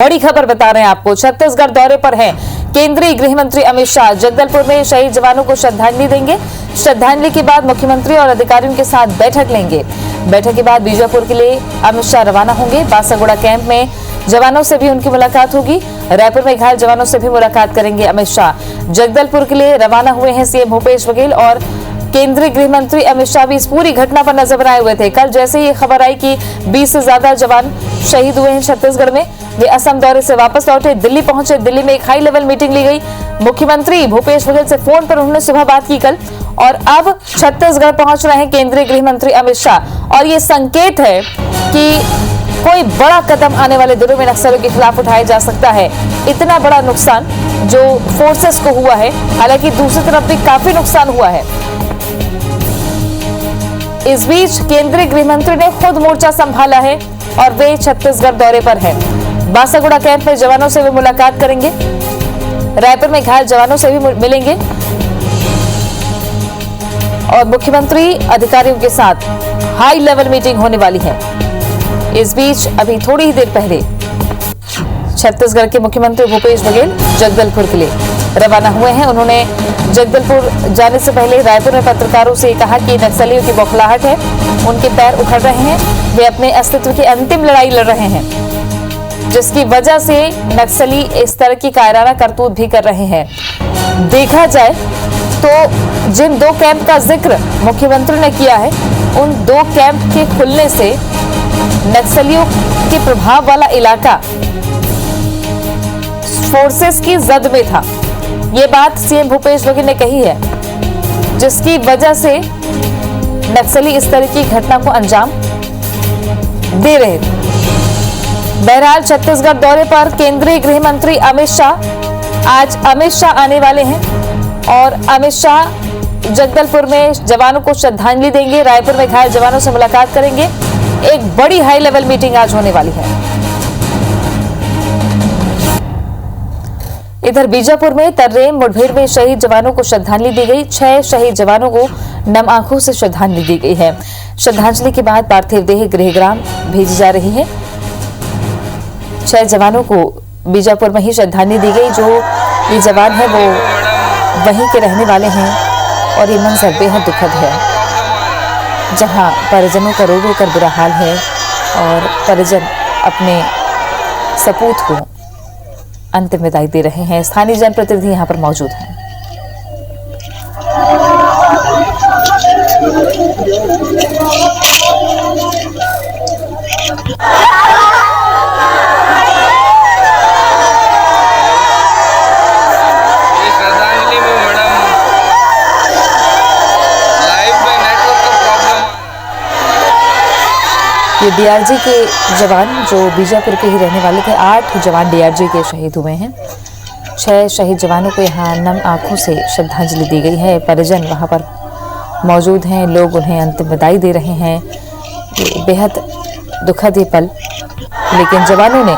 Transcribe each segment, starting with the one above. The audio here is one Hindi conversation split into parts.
बड़ी खबर बता रहे हैं आपको। छत्तीसगढ़ दौरे पर हैं केंद्रीय गृह मंत्री अमित शाह। जगदलपुर में शहीद जवानों को श्रद्धांजलि देंगे। श्रद्धांजलि के बाद मुख्यमंत्री और अधिकारियों के साथ बैठक लेंगे। बैठक के बाद बीजापुर के लिए अमित शाह रवाना होंगे। बासागुड़ा कैंप में जवानों से भी उनकी मुलाकात होगी। रायपुर में घायल जवानों से भी मुलाकात करेंगे अमित शाह। जगदलपुर के लिए रवाना हुए हैं सीएम भूपेश बघेल और केंद्रीय गृह मंत्री अमित शाह भी इस पूरी घटना पर नजर बनाए हुए थे। कल जैसे ही खबर आई कि 20 से ज्यादा जवान शहीद हुए हैं छत्तीसगढ़ में, वे असम दौरे से वापस लौटे, दिल्ली पहुंचे। दिल्ली में एक हाई लेवल मीटिंग ली गई। मुख्यमंत्री भूपेश बघेल से फोन पर उन्होंने सुबह बात की कल, और अब छत्तीसगढ़ पहुंच रहे हैं केंद्रीय गृह मंत्री अमित शाह। और ये संकेत है कि कोई बड़ा कदम आने वाले दिनों में नक्सलियों के खिलाफ उठाया जा सकता है। इतना बड़ा नुकसान जो फोर्सेस को हुआ है, हालांकि दूसरी तरफ भी काफी नुकसान हुआ है। इस बीच केंद्रीय गृह मंत्री ने खुद मोर्चा संभाला है और वे छत्तीसगढ़ दौरे पर हैं। बासागुड़ा कैंप में जवानों से भी मुलाकात करेंगे। रायपुर में घायल जवानों से भी मिलेंगे और मुख्यमंत्री अधिकारियों के साथ हाई लेवल मीटिंग होने वाली है। इस बीच अभी थोड़ी ही देर पहले छत्तीसगढ़ के मुख्यमंत्री भूपेश बघेल जगदलपुर के लिए रवाना हुए हैं। उन्होंने जगदलपुर जाने से पहले रायपुर में पत्रकारों से कहा कि नक्सलियों की बौखलाहट है, उनके पैर उखड़ रहे हैं, वे अपने अस्तित्व की अंतिम लड़ाई लड़ रहे हैं, जिसकी वजह से नक्सली इस तरह की कायराना करतूत भी कर रहे हैं। देखा जाए तो जिन दो कैंप का जिक्र मुख्यमंत्री ने किया है, उन दो कैंप के खुलने से नक्सलियों के प्रभाव वाला इलाका फोर्सेस की जद में था। ये बात सीएम भूपेश बघेल ने कही है, जिसकी वजह से नक्सली इस तरह की घटना को अंजाम दे रहे थे। बहरहाल छत्तीसगढ़ दौरे पर केंद्रीय गृह मंत्री अमित शाह, आज अमित शाह आने वाले हैं और अमित शाह जगदलपुर में जवानों को श्रद्धांजलि देंगे। रायपुर में घायल जवानों से मुलाकात करेंगे। एक बड़ी हाई लेवल मीटिंग आज होने वाली है। इधर बीजापुर में तर्रेम मुठभेड़ में शहीद जवानों को श्रद्धांजलि दी गई। 6 शहीद जवानों को नम आंखों से श्रद्धांजलि दी गई है। श्रद्धांजलि के बाद पार्थिव देह गृहग्राम भेजी जा रही है। 6 जवानों को बीजापुर में ही श्रद्धांजलि दी गई। जो ये जवान है वो वहीं के रहने वाले हैं और ये मंजर बेहद दुखद है, जहां परिजनों का रो रो कर बुरा हाल है और परिजन अपने सपूत को अंतिम विदाई दे रहे हैं। स्थानीय जनप्रतिनिधि यहां पर मौजूद हैं। ये डीआरजी के जवान जो बीजापुर के ही रहने वाले थे, 8 जवान डीआरजी के शहीद हुए हैं। 6 शहीद जवानों को यहाँ नम आंखों से श्रद्धांजलि दी गई है। परिजन वहाँ पर मौजूद हैं, लोग उन्हें अंतिम विदाई दे रहे हैं। ये बेहद दुखद ये पल, लेकिन जवानों ने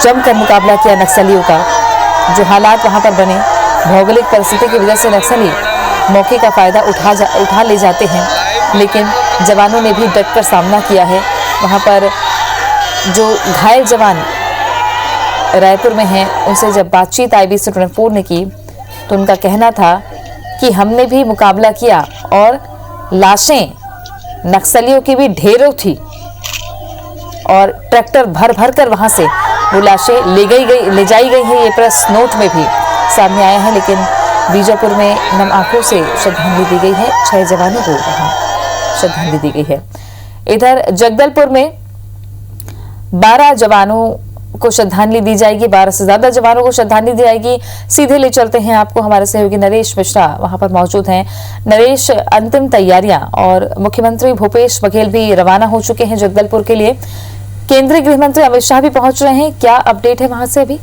जमकर मुकाबला किया नक्सलियों का। जो हालात वहाँ पर बने, भौगोलिक परिस्थिति की वजह से नक्सली मौके का फायदा उठा ले जाते हैं, लेकिन जवानों ने भी डटकर सामना किया है। वहाँ पर जो घायल जवान रायपुर में हैं, उनसे जब बातचीत IBC 24 ने की तो उनका कहना था कि हमने भी मुकाबला किया और लाशें नक्सलियों की भी ढेरों थी और ट्रैक्टर भर भर कर वहाँ से वो लाशें ले जाई गई है। ये प्रेस नोट में भी सामने आया है। लेकिन बीजापुर में नम आंखों से श्रद्धांजलि दी गई है। 6 जवानों को वहाँ श्रद्धांजलि दी गई है। इधर जगदलपुर में 12 जवानों को श्रद्धांजलि दी जाएगी। 12 से ज्यादा जवानों को श्रद्धांजलि दी जाएगी। सीधे ले चलते हैं आपको, हमारे सहयोगी नरेश मिश्रा वहां पर मौजूद हैं। नरेश, अंतिम तैयारियां और मुख्यमंत्री भूपेश बघेल भी रवाना हो चुके हैं जगदलपुर के लिए। केंद्रीय गृह मंत्री अमित शाह भी पहुंच रहे हैं, क्या अपडेट है वहां से अभी?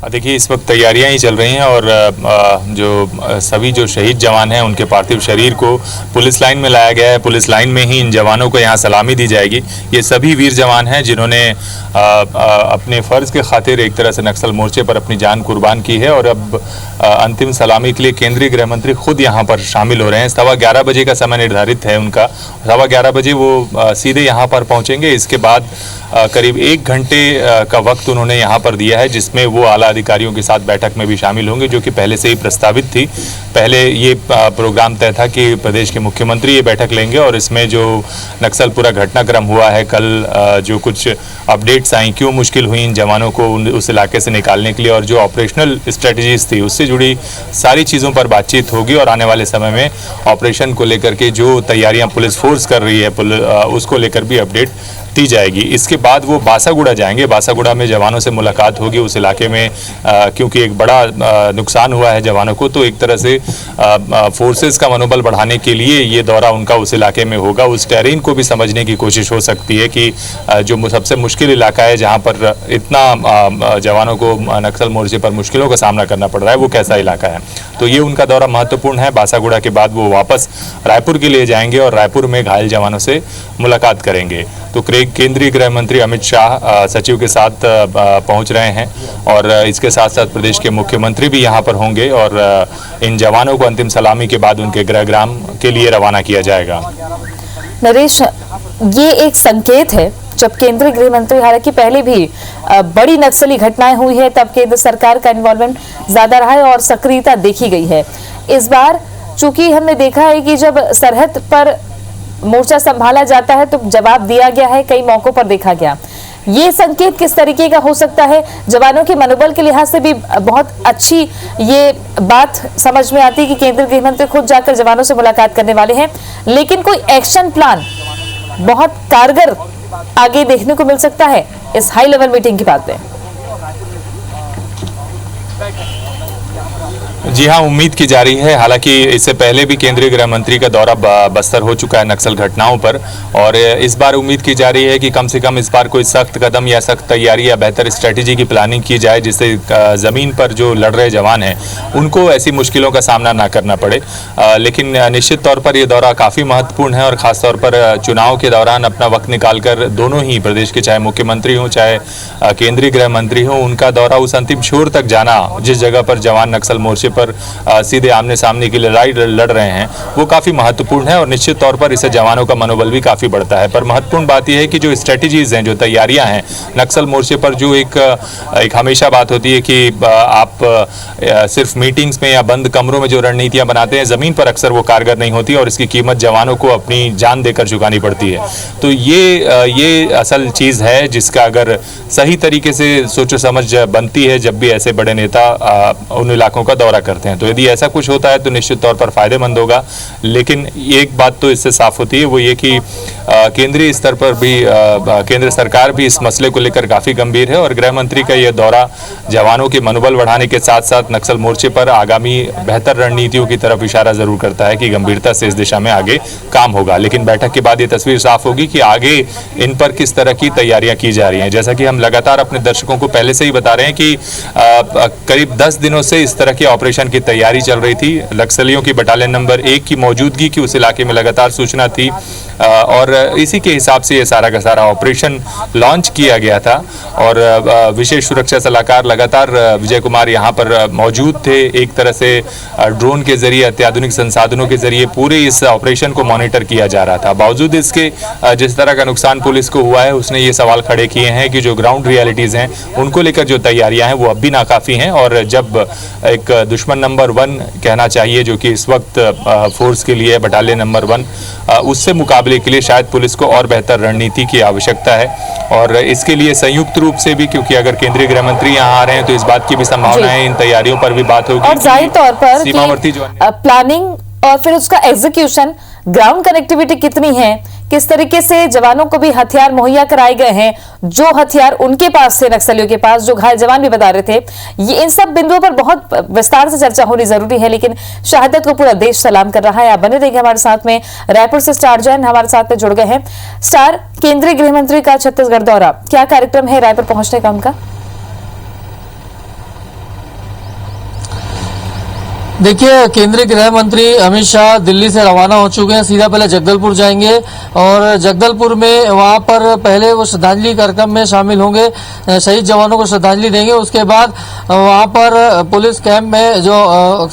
देखिए, इस वक्त तैयारियां ही चल रही हैं और सभी जो शहीद जवान हैं उनके पार्थिव शरीर को पुलिस लाइन में लाया गया है। पुलिस लाइन में ही इन जवानों को यहां सलामी दी जाएगी। ये सभी वीर जवान हैं जिन्होंने अपने फ़र्ज़ के खातिर एक तरह से नक्सल मोर्चे पर अपनी जान कुर्बान की है और अब अंतिम सलामी के लिए केंद्रीय गृह मंत्री खुद यहाँ पर शामिल हो रहे हैं। 11:15 बजे का समय निर्धारित है उनका। 11:15 बजे वो सीधे यहाँ पर पहुँचेंगे। इसके बाद करीब 1 घंटे का वक्त उन्होंने यहाँ पर दिया है, जिसमें वो आला अधिकारियों के साथ बैठक में भी शामिल होंगे, जो कि पहले से ही प्रस्तावित थी। पहले ये प्रोग्राम तय था कि प्रदेश के मुख्यमंत्री ये बैठक लेंगे और इसमें जो नक्सल पूरा घटनाक्रम हुआ है कल, जो कुछ अपडेट्स आई, क्यों मुश्किल हुई इन जवानों को उस इलाके से निकालने के लिए और जो ऑपरेशनल स्ट्रेटजीज थी उससे जुड़ी सारी चीज़ों पर बातचीत होगी और आने वाले समय में ऑपरेशन को लेकर के जो तैयारियां पुलिस फोर्स कर रही है उसको लेकर भी अपडेट दी जाएगी। इसके बाद वो बासागुड़ा जाएंगे। बासागुड़ा में जवानों से मुलाकात होगी उस इलाके में, क्योंकि एक बड़ा नुकसान हुआ है जवानों को, तो एक तरह से फोर्सेस का मनोबल बढ़ाने के लिए ये दौरा उनका उस इलाके में होगा। उस टेरेन को भी समझने की कोशिश हो सकती है कि जो सबसे मुश्किल इलाका है जहाँ पर इतना जवानों को नक्सल मोर्चे पर मुश्किलों का सामना करना पड़ रहा है, वो कैसा इलाका है। तो ये उनका दौरा महत्वपूर्ण है। बासागुड़ा के बाद वो वापस रायपुर के लिए जाएंगे और रायपुर में घायल जवानों से मुलाकात करेंगे। तो केंद्रीय गृह मंत्री अमित शाह सचिव के साथ पहुंच रहे हैं और इसके साथ साथ प्रदेश के मुख्यमंत्री भी यहां पर होंगे और इन जवानों को अंतिम सलामी के बाद उनके गृहग्राम के लिए रवाना किया जाएगा। नरेश, ये एक संकेत है जब केंद्रीय गृह मंत्री, हालांकि पहले भी बड़ी नक्सली घटनाएं हुई है तब केंद्र सरकार का इन्वॉल्वमेंट ज्यादा रहा है और सक्रियता देखी गई है। इस बार चूंकि हमने देखा है कि जब सरहद पर मोर्चा संभाला जाता है तो जवाब दिया गया है, कई मौकों पर देखा गया। ये संकेत किस तरीके का हो सकता है? जवानों के मनोबल के लिहाज से भी बहुत अच्छी ये बात समझ में आती है कि केंद्रीय गृह मंत्री खुद जाकर जवानों से मुलाकात करने वाले हैं, लेकिन कोई एक्शन प्लान बहुत कारगर आगे देखने को मिल सकता है इस हाई लेवल मीटिंग के बाद में। जी हाँ, उम्मीद की जा रही है। हालांकि इससे पहले भी केंद्रीय गृह मंत्री का दौरा बस्तर हो चुका है नक्सल घटनाओं पर, और इस बार उम्मीद की जा रही है कि कम से कम इस बार कोई सख्त कदम या सख्त तैयारी या बेहतर स्ट्रेटेजी की प्लानिंग की जाए, जिससे ज़मीन पर जो लड़ रहे जवान हैं उनको ऐसी मुश्किलों का सामना ना करना पड़े। लेकिन निश्चित तौर पर यह दौरा काफ़ी महत्वपूर्ण है और ख़ासतौर पर चुनाव के दौरान अपना वक्त निकाल कर दोनों ही प्रदेश के, चाहे मुख्यमंत्री हों चाहे केंद्रीय गृह मंत्री हों, उनका दौरा उस अंतिम छोर तक जाना जिस जगह पर जवान नक्सल मोर्चे पर सीधे आमने सामने की लड़ाई लड़ रहे हैं, वो काफ़ी महत्वपूर्ण है और निश्चित तौर पर इससे जवानों का मनोबल भी काफ़ी बढ़ता है। पर महत्वपूर्ण बात यह है कि जो स्ट्रेटजीज हैं, जो तैयारियां हैं नक्सल मोर्चे पर, जो एक हमेशा बात होती है कि आप सिर्फ मीटिंग्स में या बंद कमरों में जो रणनीतियां बनाते हैं, ज़मीन पर अक्सर वो कारगर नहीं होती और इसकी कीमत जवानों को अपनी जान देकर चुकानी पड़ती है। तो ये असल चीज़ है जिसका अगर सही तरीके से सोचो समझ बनती है जब भी ऐसे बड़े नेता उन इलाकों का दौरा करते हैं। तो यदि ऐसा कुछ होता है तो निश्चित तौर पर फायदेमंद होगा। लेकिन एक बात तो इससे साफ होती है, वो ये कि केंद्रीय स्तर पर भी केंद्र सरकार भी इस मसले को लेकर काफ़ी गंभीर है और गृह मंत्री का यह दौरा जवानों के मनोबल बढ़ाने के साथ साथ नक्सल मोर्चे पर आगामी बेहतर रणनीतियों की तरफ इशारा जरूर करता है कि गंभीरता से इस दिशा में आगे काम होगा। लेकिन बैठक के बाद ये तस्वीर साफ होगी कि आगे इन पर किस तरह की तैयारियां की जा रही हैं। जैसा कि हम लगातार अपने दर्शकों को पहले से ही बता रहे हैं कि करीब 10 दिनों से इस तरह के ऑपरेशन की तैयारी चल रही थी। नक्सलियों की बटालियन नंबर 1 की मौजूदगी की उस इलाके में लगातार सूचना थी और इसी के हिसाब से ये सारा का सारा ऑपरेशन लॉन्च किया गया था और विशेष सुरक्षा सलाहकार लगातार विजय कुमार यहाँ पर मौजूद थे। एक तरह से ड्रोन के जरिए, अत्याधुनिक संसाधनों के जरिए पूरे इस ऑपरेशन को मॉनिटर किया जा रहा था। बावजूद इसके जिस तरह का नुकसान पुलिस को हुआ है, उसने ये सवाल खड़े किए हैं कि जो ग्राउंड रियलिटीज़ हैं उनको लेकर जो तैयारियां हैं वो अब भी नाकाफ़ी हैं और जब एक दुश्मन नंबर 1 कहना चाहिए जो कि इस वक्त फोर्स के लिए बटालियन नंबर 1, उससे मुकाबले के लिए शायद पुलिस को और बेहतर रणनीति की आवश्यकता है और इसके लिए संयुक्त रूप से भी, क्योंकि अगर केंद्रीय गृह मंत्री यहाँ आ रहे हैं तो इस बात की भी संभावना है इन तैयारियों पर भी बात होगी और जाहिर तौर पर सीमावर्ती जो प्लानिंग और फिर उसका एग्जीक्यूशन, ग्राउंड कनेक्टिविटी कितनी है, किस तरीके से जवानों को भी हथियार मुहैया कराए गए हैं, जो हथियार उनके पास थे नक्सलियों के पास, जो घायल जवान भी बता रहे थे, ये इन सब बिंदुओं पर बहुत विस्तार से चर्चा होनी जरूरी है। लेकिन शहादत को पूरा देश सलाम कर रहा है। आप बने रहिए हमारे साथ में। रायपुर से स्टार जैन हमारे साथ में जुड़ गए हैं। स्टार, केंद्रीय गृह मंत्री का छत्तीसगढ़ दौरा, क्या कार्यक्रम है रायपुर पहुंचने का उनका? देखिए, केंद्रीय गृह मंत्री अमित शाह दिल्ली से रवाना हो चुके हैं। सीधा पहले जगदलपुर जाएंगे और जगदलपुर में वहां पर पहले वो श्रद्धांजलि कार्यक्रम में शामिल होंगे, शहीद जवानों को श्रद्धांजलि देंगे। उसके बाद वहां पर पुलिस कैंप में जो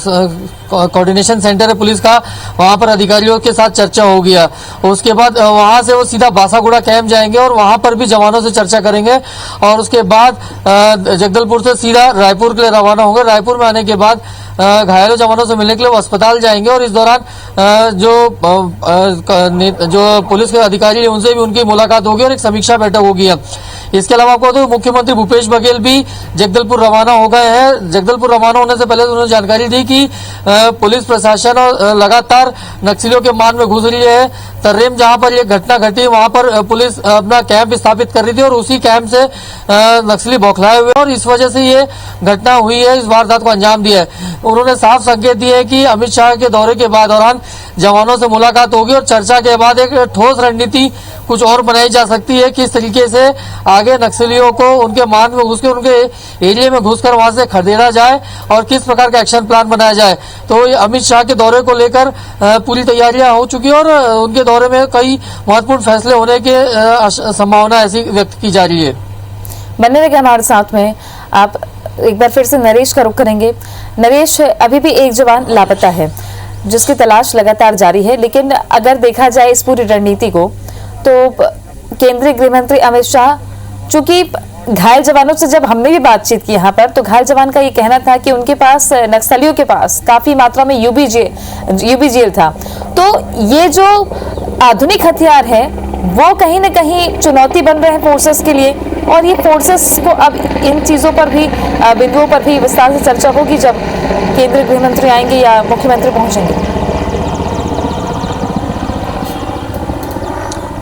कोऑर्डिनेशन सेंटर है पुलिस का, वहां पर अधिकारियों के साथ चर्चा होगी। उसके बाद वहां से वो सीधा बासागुड़ा कैंप जाएंगे और वहां पर भी जवानों से चर्चा करेंगे और उसके बाद जगदलपुर से सीधा रायपुर के लिए रवाना होंगे। रायपुर में आने के बाद घायलों जवानों से मिलने के लिए वो अस्पताल जाएंगे और इस दौरान जो पुलिस के अधिकारी हैं उनसे भी उनकी मुलाकात होगी और एक समीक्षा बैठक होगी। इसके अलावा आपको तो मुख्यमंत्री भूपेश बघेल भी जगदलपुर रवाना हो गए हैं। जगदलपुर रवाना होने से पहले उन्होंने जानकारी दी कि पुलिस प्रशासन और लगातार नक्सलियों के मान में घुस रही है। तर्रेम जहां पर यह घटना घटी वहां पर पुलिस अपना कैंप स्थापित कर रही थी और उसी कैंप से नक्सली बौखलाए हुए और इस वजह से ये घटना हुई है, इस वारदात को अंजाम दिया है। उन्होंने साफ संकेत दिए कि अमित शाह के दौरे के बाद दौरान जवानों से मुलाकात होगी और चर्चा के बाद एक ठोस रणनीति कुछ और बनाई जा सकती है, किस तरीके से आगे नक्सलियों को उनके मान में घुस के उनके एरिया में घुसकर वहां से खदेड़ा जाए और किस प्रकार का एक्शन प्लान बनाया जाए। तो अमित शाह के दौरे को लेकर पूरी तैयारियां हो चुकी है और उनके दौरे में कई महत्वपूर्ण फैसले होने की संभावना ऐसी व्यक्त की जा रही है। बनने लगे हमारे साथ में आप एक बार फिर से नरेश का रुख करेंगे। नरेश, अभी भी एक जवान लापता है जिसकी तलाश लगातार जारी है, लेकिन अगर देखा जाए इस पूरी रणनीति को तो केंद्रीय गृह मंत्री अमित शाह, चूंकि घायल जवानों से जब हमने भी बातचीत की यहाँ पर, तो घायल जवान का ये कहना था कि उनके पास, नक्सलियों के पास काफी मात्रा में यूबीजीएल था। तो ये जो आधुनिक हथियार है वो कहीं ना कहीं चुनौती बन रहे हैं फोर्सेस के लिए, और ये फोर्सेस को अब इन चीजों पर भी, बिंदुओं पर भी विस्तार से चर्चा होगी जब केंद्रीय गृह मंत्री आएंगे या मुख्यमंत्री पहुंचेंगे।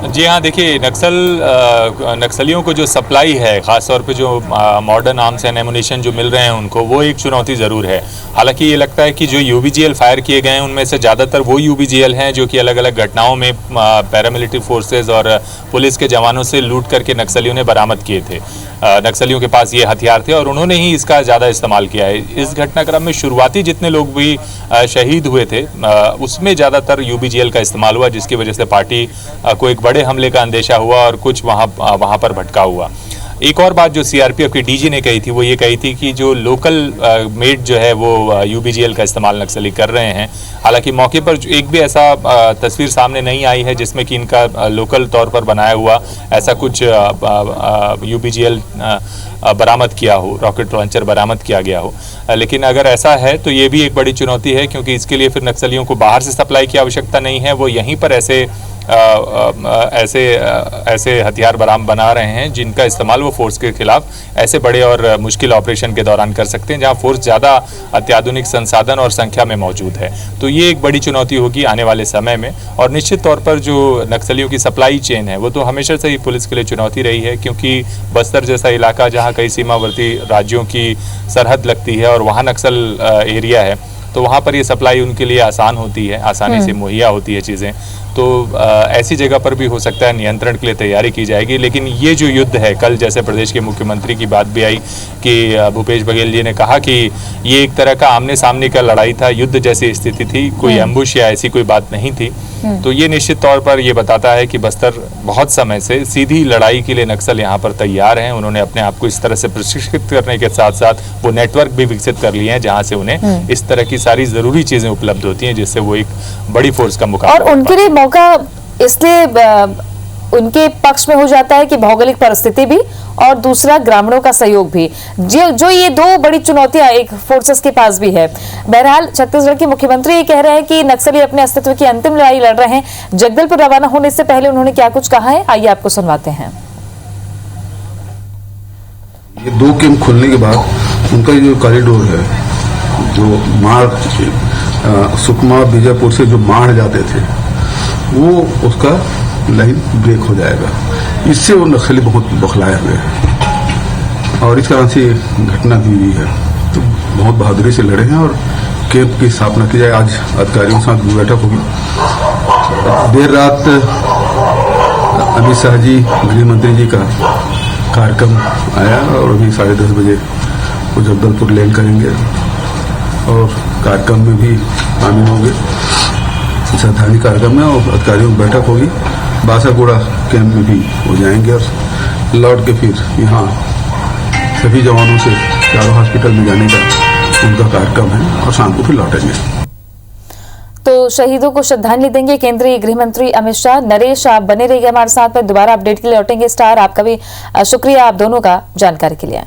जी हाँ, देखिए, नक्सलियों को जो सप्लाई है, ख़ासतौर पे जो मॉडर्न आर्म्स एंड एमुनिशन जो मिल रहे हैं उनको, वो एक चुनौती ज़रूर है। हालांकि ये लगता है कि जो यूबीजीएल फायर किए गए हैं उनमें से ज़्यादातर वो यूबीजीएल हैं जो कि अलग अलग घटनाओं में पैरामिलिट्री फोर्सेज और पुलिस के जवानों से लूट करके नक्सलियों ने बरामद किए थे। नक्सलियों के पास ये हथियार थे और उन्होंने ही इसका ज़्यादा इस्तेमाल किया है। इस घटनाक्रम में शुरुआती जितने लोग भी शहीद हुए थे उसमें ज़्यादातर यूबीजीएल का इस्तेमाल हुआ, जिसकी वजह से पार्टी को एक बड़े हमले का अंदेशा हुआ और कुछ वहाँ पर भटका हुआ। एक और बात जो सीआरपीएफ के डीजी ने कही थी वो ये कही थी कि जो लोकल मेड जो है वो यूबीजीएल का इस्तेमाल नक्सली कर रहे हैं। हालांकि मौके पर एक भी ऐसा तस्वीर सामने नहीं आई है जिसमें कि इनका लोकल तौर पर बनाया हुआ ऐसा कुछ यूबीजीएल बरामद किया हो, रॉकेट लॉन्चर बरामद किया गया हो। लेकिन अगर ऐसा है तो ये भी एक बड़ी चुनौती है, क्योंकि इसके लिए फिर नक्सलियों को बाहर से सप्लाई की आवश्यकता नहीं है, वो यहीं पर ऐसे हथियार बना रहे हैं जिनका इस्तेमाल वो फोर्स के खिलाफ ऐसे बड़े और मुश्किल ऑपरेशन के दौरान कर सकते हैं जहां फोर्स ज़्यादा अत्याधुनिक संसाधन और संख्या में मौजूद है। तो ये एक बड़ी चुनौती होगी आने वाले समय में। और निश्चित तौर पर जो नक्सलियों की सप्लाई चेन है वो तो हमेशा से ही पुलिस के लिए चुनौती रही है, क्योंकि बस्तर जैसा इलाका जहाँ कई सीमावर्ती राज्यों की सरहद लगती है और वहाँ नक्सल एरिया है, तो वहाँ पर ये सप्लाई उनके लिए आसान होती है, आसानी से मुहैया होती है चीज़ें। तो ऐसी जगह पर भी हो सकता है नियंत्रण के लिए तैयारी की जाएगी। लेकिन ये जो युद्ध है, कल जैसे प्रदेश के मुख्यमंत्री की बात भी आई कि भूपेश बघेल जी ने कहा कि ये एक तरह का आमने सामने का लड़ाई था, युद्ध जैसी स्थिति थी, कोई एम्बुश या ऐसी कोई बात नहीं थी। तो ये निश्चित तौर पर ये बताता है कि बस्तर बहुत समय से सीधी लड़ाई के लिए नक्सल यहाँ पर तैयार हैं। उन्होंने अपने आप को इस तरह से प्रशिक्षित करने के साथ साथ वो नेटवर्क भी विकसित कर लिए हैं जहाँ से उन्हें इस तरह की सारी ज़रूरी चीज़ें उपलब्ध होती हैं जिससे वो एक बड़ी फोर्स का मुकाबला। और उनके लिए मौका इसलिए उनके पक्ष में हो जाता है कि भौगोलिक परिस्थिति भी और दूसरा ग्रामीणों का सहयोग भी, जो ये दो बड़ी चुनौतियां एक फोर्सेस के पास भी है। बहरहाल छत्तीसगढ़ के मुख्यमंत्री ये कह रहे हैं कि नक्सली अपने अस्तित्व की अंतिम लड़ाई लड़ रहे हैं। जगदलपुर रवाना होने से पहले उन्होंने क्या कुछ कहा है, आइए आपको सुनवाते हैं। ये 2 कैंप खुलने के बाद उनका जो कॉरिडोर है, जो मार्ग सुकमा बीजापुर से जो माढ़ जाते थे, वो उसका लाइन ब्रेक हो जाएगा। इससे वो नक्सली बहुत बौखलाए हुए हैं और इस कारण से घटना भी हुई है। तो बहुत बहादुरी से लड़े हैं और कैंप की स्थापना की जाए। आज अधिकारियों के साथ बैठक होगी। देर रात अमित शाह जी, गृह मंत्री जी का कार्यक्रम आया और अभी 10:30 बजे वो जगदलपुर लैंड करेंगे और कार्यक्रम में भी शामिल होंगे। श्रद्धांजलि कार्यक्रम में और अधिकारियों की बैठक होगी। बासागुड़ा कैंप में भी हो जाएंगे और लौट के फिर यहाँ सभी जवानों से चारों हॉस्पिटल में जाने का उनका कार्यक्रम है और शाम को फिर लौटेंगे। तो शहीदों को श्रद्धांजलि देंगे केंद्रीय गृह मंत्री अमित शाह। नरेश, आप बने रहिए हमारे साथ में, दोबारा अपडेट के लिए लौटेंगे। स्टार, आपका भी शुक्रिया आप दोनों का जानकारी के लिए।